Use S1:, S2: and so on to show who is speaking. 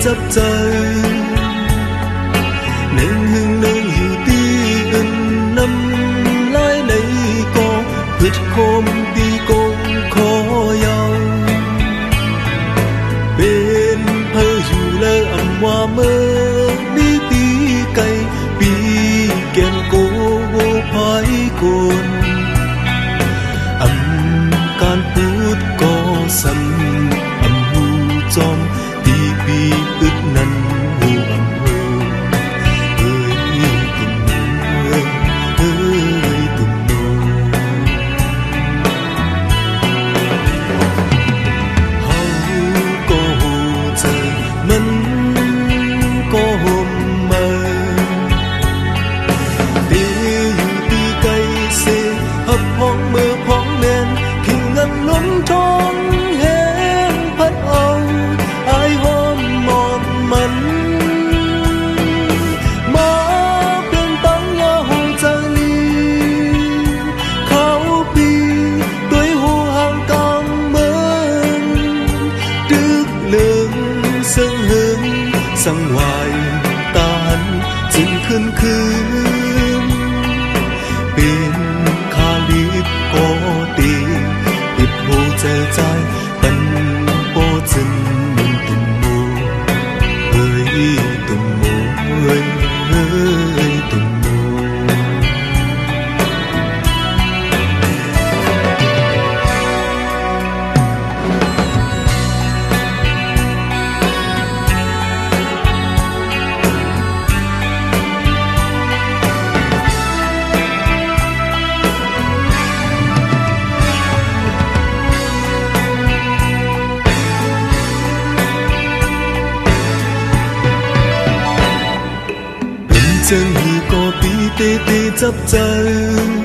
S1: chấp chơi nên hương nơi hiểu ti ân năm lái lấy có vượt khom đi cũng khó nhau bên hơi dù lơ ẩm hoa mơ đi tí cây bi kèn cố phái cồn ẩm can phút có sân ẩm hu trong tí bi ướt năn hu ẩm hu ơi từng ơi từng hầu có hồ trời mân có hôm mơ đi cây xe hấp hoang mơ hoang men khi ngân lún trong hén phát ông ai hôm một mình má bên tăng nhà hồ trời ly khảo pi tuổi hồ hàng càng mơn trước lưng sương hương sang ngoài tan dừng khơn khơn bên kha lip có tiền ít hồ trời trai tận bó chân từng mô ơi từng mô ơi từng mô chân như có tí tê tê chấp chân